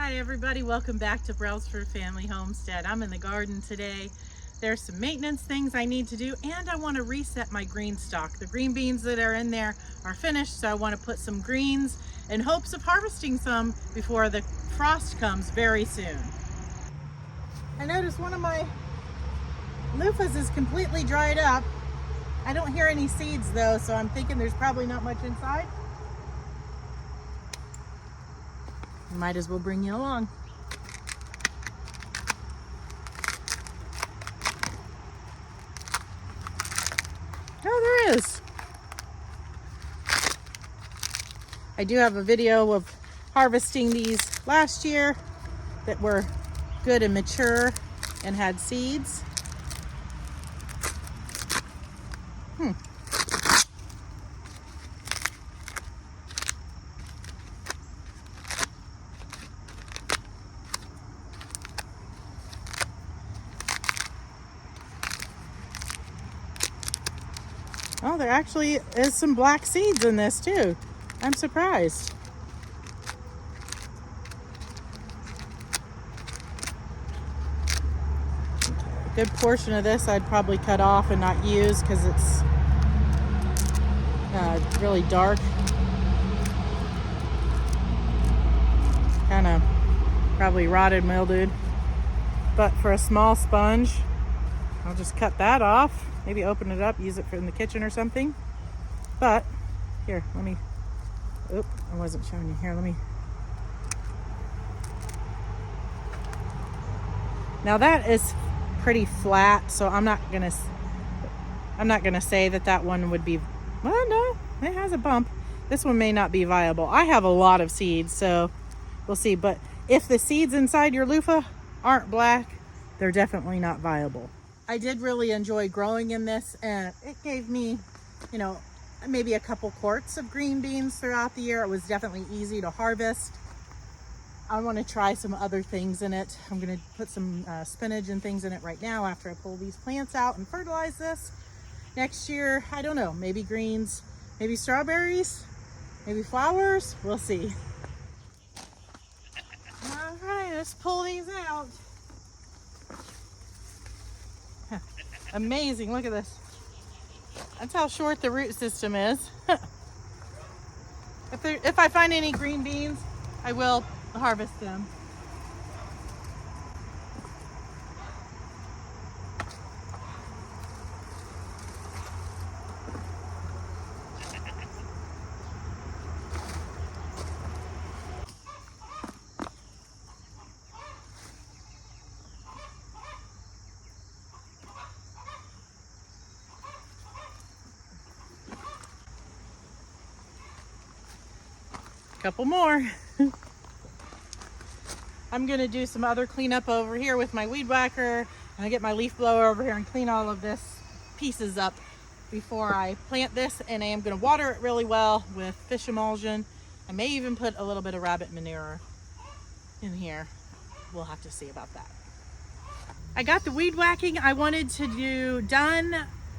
Hi everybody, welcome back to Brelsford Family Homestead. I'm in the garden today. There's some maintenance things I need to do, and I want to reset my Greenstalk. The green beans that are in there are finished, so I want to put some greens in hopes of harvesting some before the frost comes very soon. I noticed one of my loofahs is completely dried up. I don't hear any seeds though, so I'm thinking there's probably not much inside. Might as well bring you along. Oh, there is. I do have a video of harvesting these last year that were good and mature and had seeds. Oh, there actually is some black seeds in this too. I'm surprised. A good portion of this I'd probably cut off and not use because it's really dark. Kind of probably rotted, mildewed. But for a small sponge, I'll just cut that off. Maybe open it up, use it in the kitchen or something. But here, let me, oop, I wasn't showing you. Here, let me. Now that is pretty flat, so I'm not gonna say that one would be, well, no, it has a bump. This one may not be viable. I have a lot of seeds, so we'll see. But if the seeds inside your loofah aren't black, they're definitely not viable. I did really enjoy growing in this, and it gave me, maybe a couple quarts of green beans throughout the year. It was definitely easy to harvest. I want to try some other things in it. I'm going to put some spinach and things in it right now after I pull these plants out and fertilize this. Next year, I don't know, maybe greens, maybe strawberries, maybe flowers. We'll see. All right, let's pull these out. Amazing, look at this. That's how short the root system is. If I find any green beans, I will harvest them. Couple more. I'm gonna do some other cleanup over here with my weed whacker, and I get my leaf blower over here and clean all of this pieces up before I plant this. And I am gonna water it really well with fish emulsion. I may even put a little bit of rabbit manure in here. We'll have to see about that. I got the weed whacking I wanted to do done,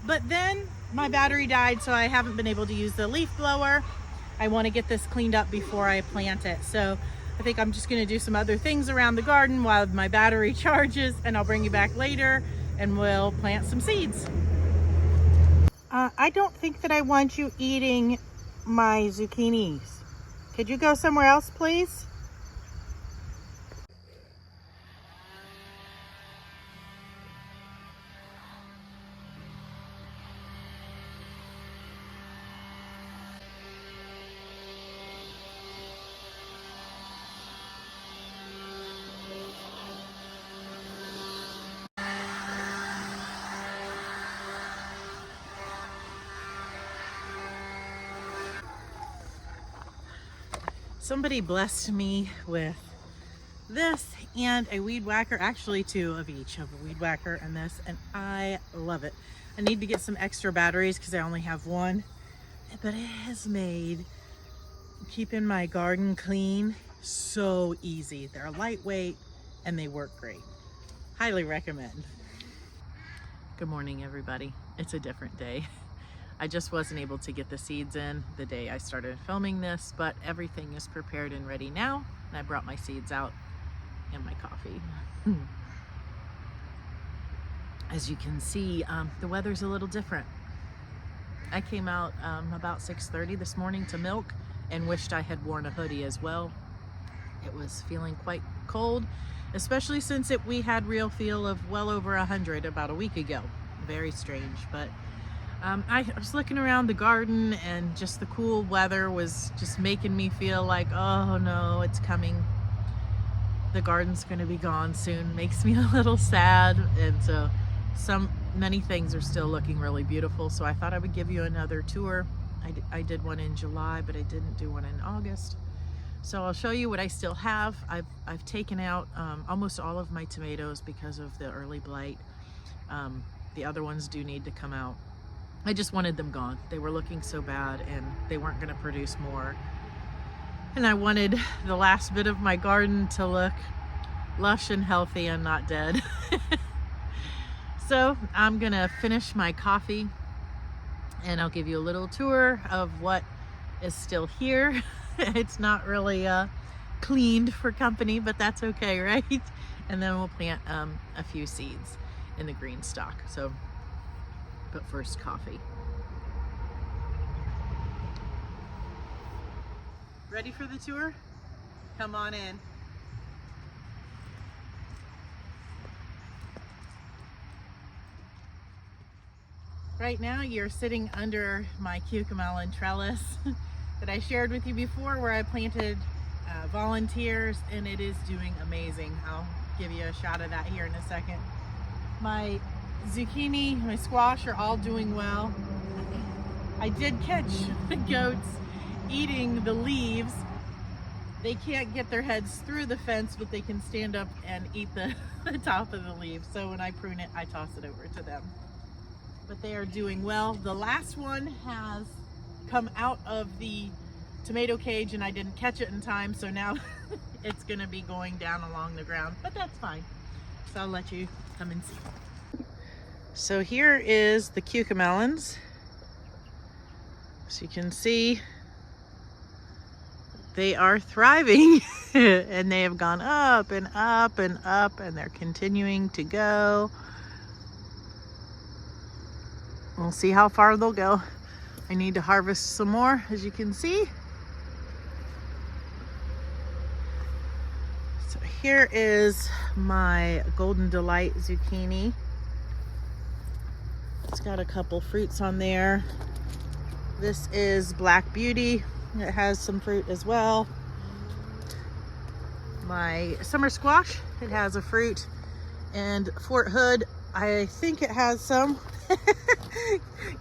but then my battery died, so I haven't been able to use the leaf blower. I want to get this cleaned up before I plant it. So I think I'm just going to do some other things around the garden while my battery charges, and I'll bring you back later and we'll plant some seeds. I don't think that I want you eating my zucchinis. Could you go somewhere else, please? Somebody blessed me with this and a weed whacker, actually two of each, of a weed whacker and this, and I love it. I need to get some extra batteries because I only have one, but it has made keeping my garden clean so easy. They're lightweight and they work great. Highly recommend. Good morning, everybody. It's a different day. I just wasn't able to get the seeds in the day I started filming this, but everything is prepared and ready now, and I brought my seeds out and my coffee. As you can see, the weather's a little different. I came out about 6:30 this morning to milk and wished I had worn a hoodie as well. It was feeling quite cold, especially since we had real feel of well over 100 about a week ago. Very strange, but I was looking around the garden and just the cool weather was just making me feel like, oh no, it's coming. The garden's gonna be gone soon. Makes me a little sad. And so many things are still looking really beautiful. So I thought I would give you another tour. I did one in July, but I didn't do one in August. So I'll show you what I still have. I've taken out almost all of my tomatoes because of the early blight. The other ones do need to come out. I just wanted them gone. They were looking so bad and they weren't gonna produce more. And I wanted the last bit of my garden to look lush and healthy and not dead. So I'm gonna finish my coffee and I'll give you a little tour of what is still here. It's not really cleaned for company, but that's okay, right? And then we'll plant a few seeds in the Greenstalk. So, but first, coffee. Ready for the tour? Come on in. Right now you're sitting under my cucamelon trellis that I shared with you before, where I planted volunteers, and it is doing amazing. I'll give you a shot of that here in a second. My zucchini, my squash are all doing well. I did catch goats eating the leaves. They can't get their heads through the fence, but they can stand up and eat the top of the leaves. So when I prune it, I toss it over to them. But they are doing well. The last one has come out of the tomato cage and I didn't catch it in time, so now it's gonna be going down along the ground, but that's fine. So I'll let you come and see. So here is the cucamelons. So you can see they are thriving and they have gone up and up and up, and they're continuing to go. We'll see how far they'll go. I need to harvest some more, as you can see. So here is my Golden Delight zucchini. It's got a couple fruits on there. This is Black Beauty. It has some fruit as well. My summer squash, it has a fruit. And Fort Hood, I think it has some.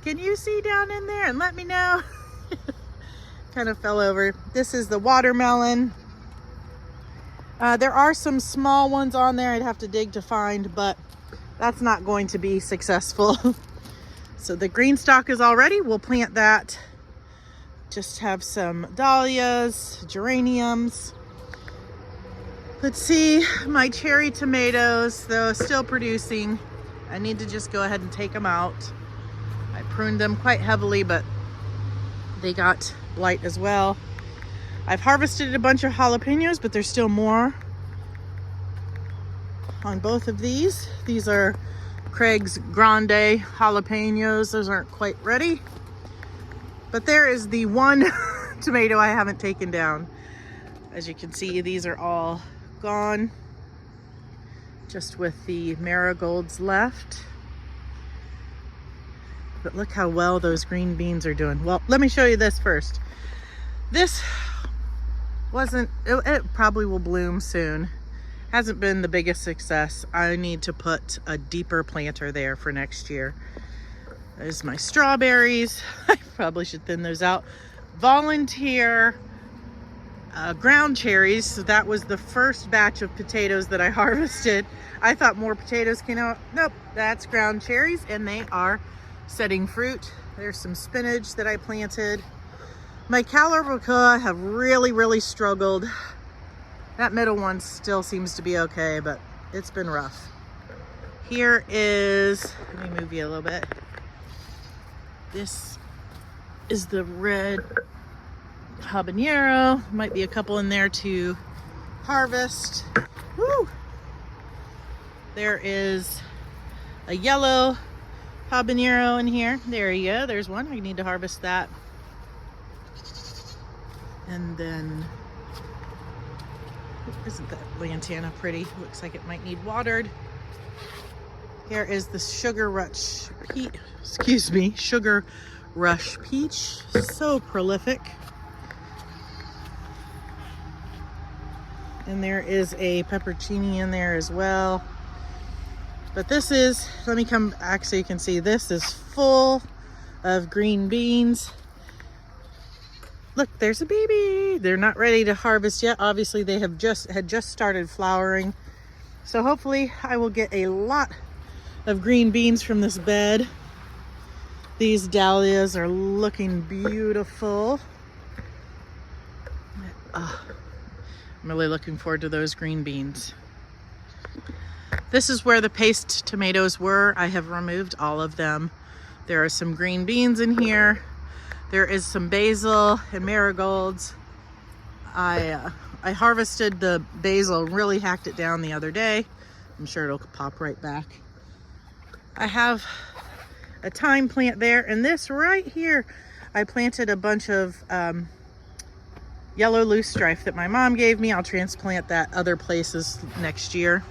Can you see down in there and let me know? Kind of fell over. This is the watermelon. There are some small ones on there I'd have to dig to find, but that's not going to be successful. So the Greenstalk is all ready. We'll plant that. Just have some dahlias, geraniums. Let's see, my cherry tomatoes, though, still producing. I need to just go ahead and take them out. I pruned them quite heavily, but they got blight as well. I've harvested a bunch of jalapenos, but there's still more on both of these. These are Craig's Grande jalapenos. Those aren't quite ready. But there is the one tomato I haven't taken down. As you can see, these are all gone, just with the marigolds left. But look how well those green beans are doing. Well, let me show you this first. This wasn't, it probably will bloom soon. Hasn't been the biggest success. I need to put a deeper planter there for next year. There's my strawberries. I probably should thin those out. Volunteer ground cherries. So that was the first batch of potatoes that I harvested. I thought more potatoes came out. Nope, that's ground cherries, and they are setting fruit. There's some spinach that I planted. My calabacoa have really struggled. That middle one still seems to be okay, but it's been rough. Here is, let me move you a little bit. This is the red habanero. Might be a couple in there to harvest. Woo! There is a yellow habanero in here. There you go. There's one. I need to harvest that. And then, isn't that lantana pretty? Looks like it might need watered. Here is the sugar rush peach. Excuse me, sugar rush peach. So prolific. And there is a peppercini in there as well. But this is, let me come back so you can see, this is full of green beans. Look, there's a baby. They're not ready to harvest yet. Obviously, they had just started flowering. So hopefully I will get a lot of green beans from this bed. These dahlias are looking beautiful. I'm really looking forward to those green beans. This is where the paste tomatoes were. I have removed all of them. There are some green beans in here. There is some basil and marigolds. I harvested the basil, really hacked it down the other day. I'm sure it'll pop right back. I have a thyme plant there, and this right here, I planted a bunch of yellow loosestrife that my mom gave me. I'll transplant that other places next year.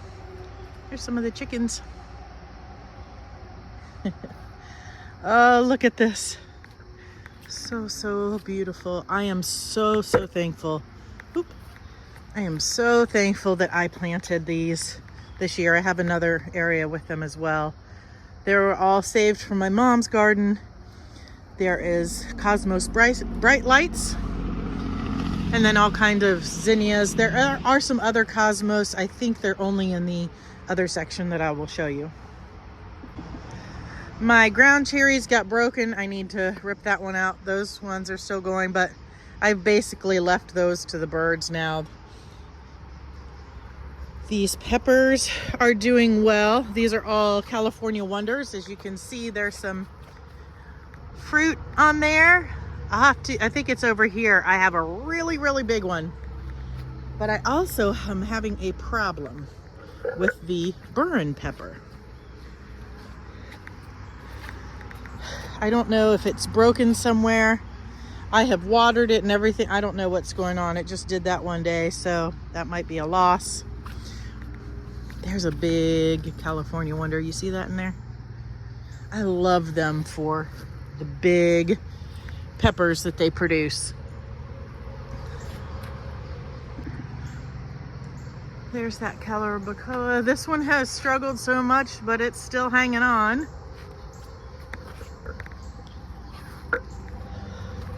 Here's some of the chickens. Oh, look at this. So beautiful. I am so thankful. Oop. I am so thankful that I planted these this year. I have another area with them as well. They were all saved from my mom's garden. There is Cosmos bright lights, and then all kind of zinnias. There are some other Cosmos. I think they're only in the other section that I will show you. My ground cherries got broken. I need to rip that one out. Those ones are still going, but I've basically left those to the birds now. These peppers are doing well. These are all California Wonders. As you can see, there's some fruit on there. I think it's over here. I have a really big one. But I also am having a problem with the burn pepper. I don't know if it's broken somewhere. I have watered it and everything. I don't know what's going on. It just did that one day, so that might be a loss. There's a big California Wonder. You see that in there? I love them for the big peppers that they produce. There's that Calabacoa. This one has struggled so much, but it's still hanging on.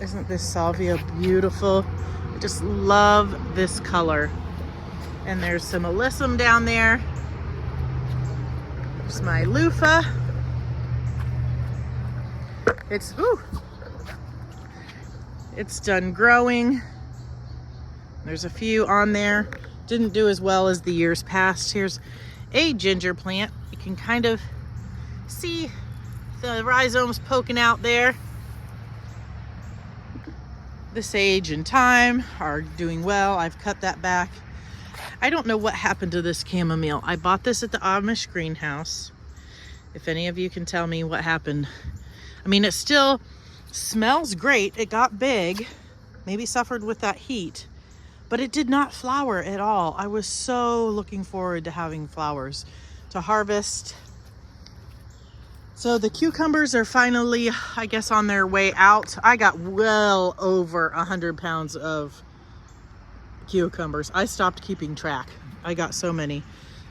Isn't this salvia beautiful? I just love this color. And there's some alyssum down there. There's my loofah. It's done growing. There's a few on there. Didn't do as well as the years past. Here's a ginger plant. You can kind of see the rhizomes poking out there. The sage and thyme are doing well. I've cut that back. I don't know what happened to this chamomile. I bought this at the Amish greenhouse. If any of you can tell me what happened. I mean, it still smells great. It got big, maybe suffered with that heat, but it did not flower at all. I was so looking forward to having flowers to harvest. So the cucumbers are finally, I guess, on their way out. I got well over 100 pounds of cucumbers. I stopped keeping track. I got so many.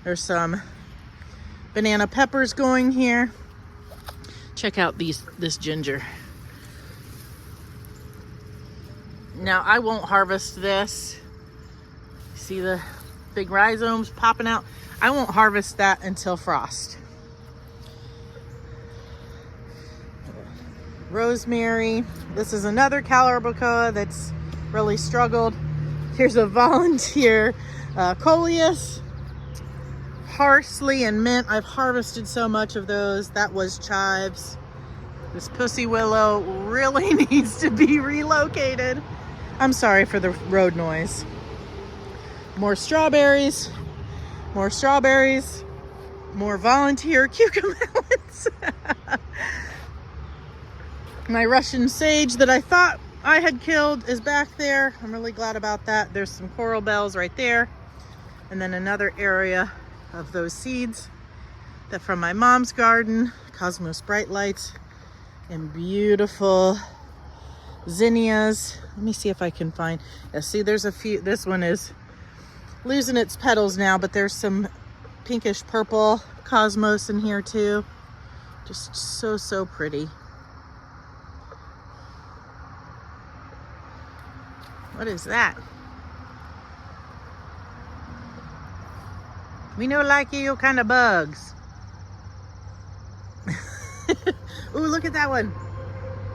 There's some banana peppers going here. Check out this ginger. Now I won't harvest this. See the big rhizomes popping out? I won't harvest that until frost. Rosemary. This is another Calabacoa that's really struggled. Here's a volunteer coleus, parsley and mint. I've harvested so much of those. That was chives. This pussy willow really needs to be relocated. I'm sorry for the road noise. More strawberries. more strawberries, more volunteer cucamelons. My Russian sage that I thought I had killed is back there. I'm really glad about that. There's some coral bells right there. And then another area of those seeds that from my mom's garden, Cosmos Bright Lights, and beautiful zinnias. Let me see if I can find, yeah, see there's a few, this one is losing its petals now, but there's some pinkish purple cosmos in here too. Just so pretty. What is that? We know like you kind of bugs. Ooh, look at that one.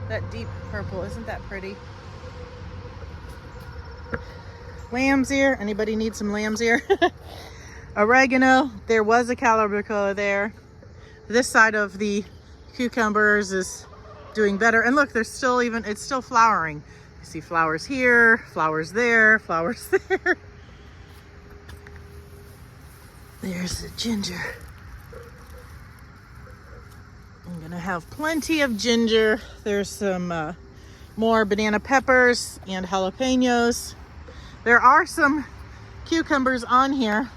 That deep purple, isn't that pretty? Lamb's ear, anybody need some lamb's ear? Oregano, there was a calabacoa there. This side of the cucumbers is doing better. And look, there's still even, it's still flowering. You see flowers here, flowers there, flowers there. There's the ginger. I'm gonna have plenty of ginger. There's some more banana peppers and jalapenos. There are some cucumbers on here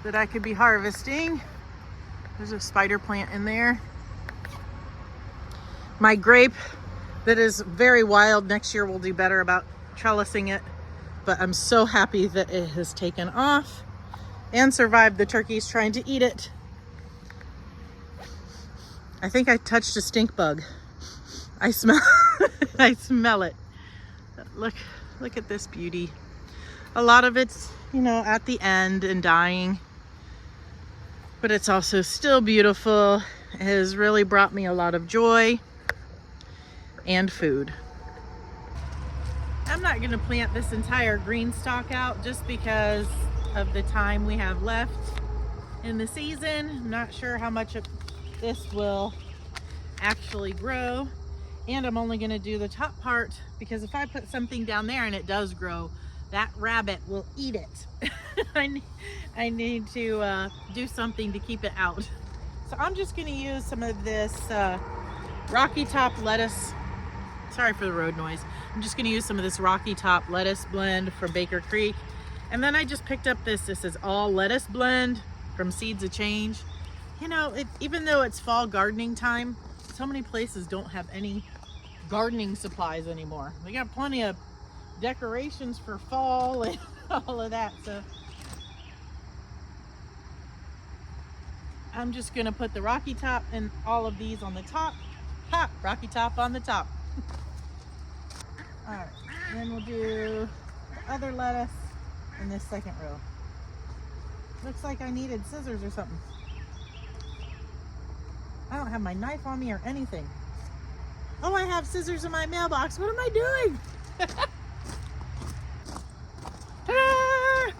that I could be harvesting. There's a spider plant in there. My grape that is very wild, next year we'll do better about trellising it, but I'm so happy that it has taken off and survived the turkeys trying to eat it. I think I touched a stink bug. I smell I smell it. Look at this beauty. A lot of it's, you know, at the end and dying, but it's also still beautiful. It has really brought me a lot of joy and food. I'm not gonna plant this entire Greenstalk out just because of the time we have left in the season. I'm not sure how much of this will actually grow, and I'm only going to do the top part because if I put something down there and it does grow, that rabbit will eat it. I need to do something to keep it out. So I'm just going to use some of this Rocky Top lettuce. Sorry for the road noise. I'm just going to use some of this Rocky Top lettuce blend from Baker Creek. And then I just picked up this is all lettuce blend from Seeds of Change. You know, even though it's fall gardening time, so many places don't have any gardening supplies anymore. They got plenty of decorations for fall and all of that. So I'm just gonna put the Rocky Top and all of these on the top. Ha! Rocky Top on the top. All right, then we'll do other lettuce in this second row. Looks like I needed scissors or something. I don't have my knife on me or anything. Oh, I have scissors in my mailbox. What am I doing? Ah!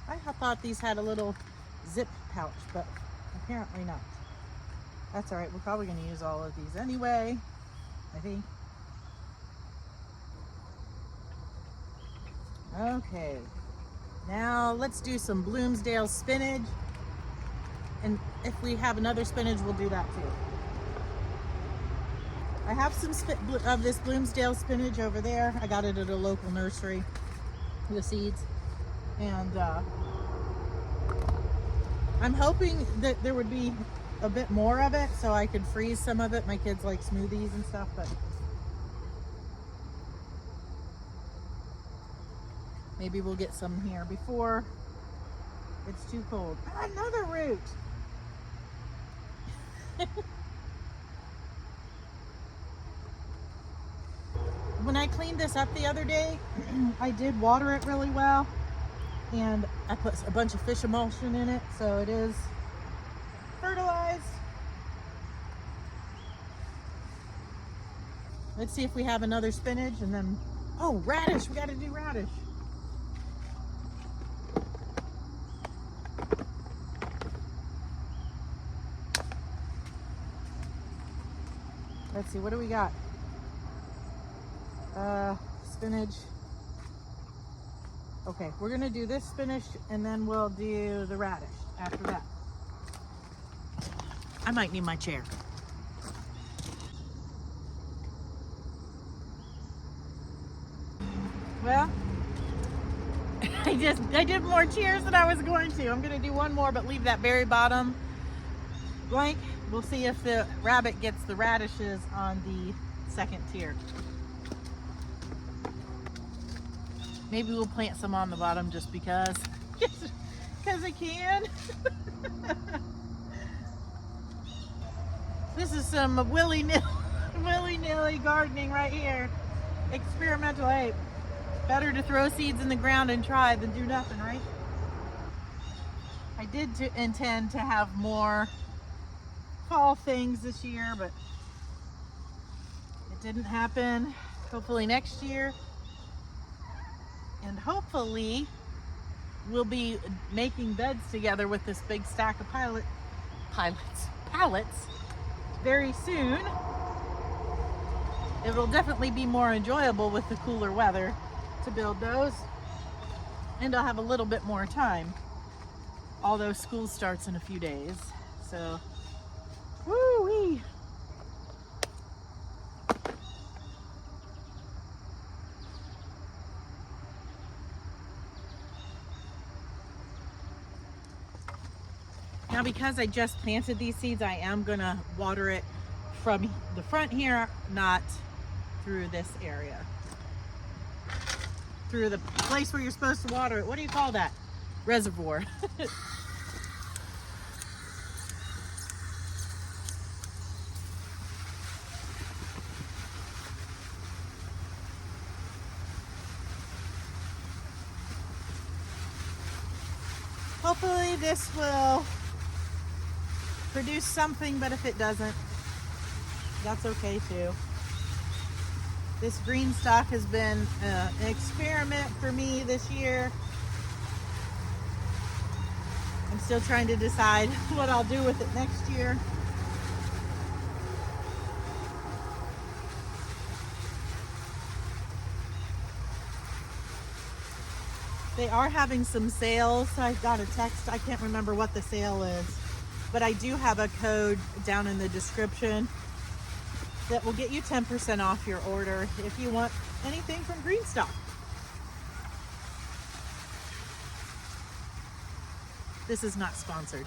I thought these had a little zip pouch, but apparently not. That's all right. We're probably going to use all of these anyway, I think. Okay, now let's do some Bloomsdale spinach. And if we have another spinach, we'll do that too. I have some of this Bloomsdale spinach over there. I got it at a local nursery, the seeds. And I'm hoping that there would be a bit more of it so I could freeze some of it. My kids like smoothies and stuff, but maybe we'll get some here before it's too cold. Oh, another root. When I cleaned this up the other day, I did water it really well, and I put a bunch of fish emulsion in it, so it is fertilized. Let's see if we have another spinach, and then, oh, radish, we got to do radish. Let's see, what do we got? Spinach. Okay, we're gonna do this spinach and then we'll do the radish after that. I might need my chair. Well, I did more tiers than I was going to. I'm gonna do one more, but leave that very bottom blank. We'll see if the rabbit gets the radishes on the second tier. Maybe we'll plant some on the bottom just because I can. This is some willy-nilly gardening right here. Experimental. Hey, better to throw seeds in the ground and try than do nothing, right? I did intend to have more fall things this year, but it didn't happen. Hopefully next year. And hopefully we'll be making beds together with this big stack of pallets very soon. It'll definitely be more enjoyable with the cooler weather to build those, and I'll have a little bit more time, although school starts in a few days. So woo-wee. Now, because I just planted these seeds, I am gonna water it from the front here, not through this area. Through the place where you're supposed to water it. What do you call that? Reservoir. Hopefully this will produce something, but if it doesn't, that's okay too. This Greenstalk has been an experiment for me this year. I'm still trying to decide what I'll do with it next year. They are having some sales. I got a text, I can't remember what the sale is, but I do have a code down in the description that will get you 10% off your order if you want anything from Greenstalk. This is not sponsored.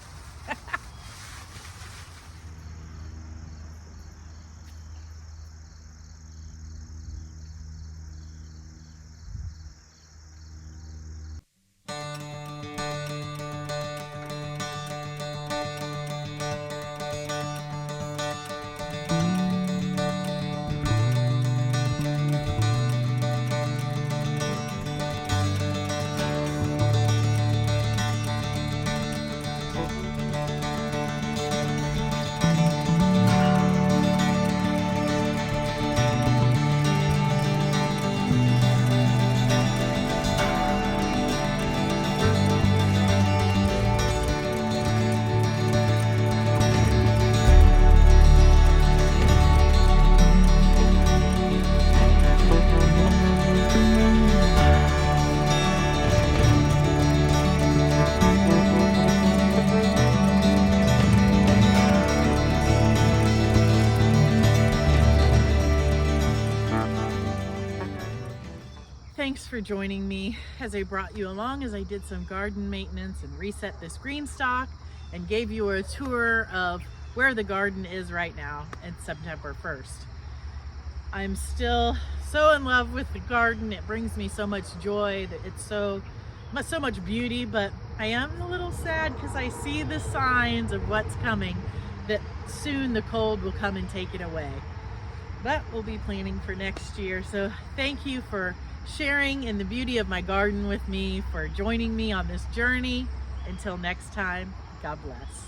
Thanks for joining me as I brought you along as I did some garden maintenance and reset this Greenstalk and gave you a tour of where the garden is right now in September 1st. I'm still so in love with the garden. It brings me so much joy, that it's so much beauty, but I am a little sad because I see the signs of what's coming, that soon the cold will come and take it away. But we'll be planning for next year. So thank you for sharing in the beauty of my garden with me, for joining me on this journey. Until next time, God bless.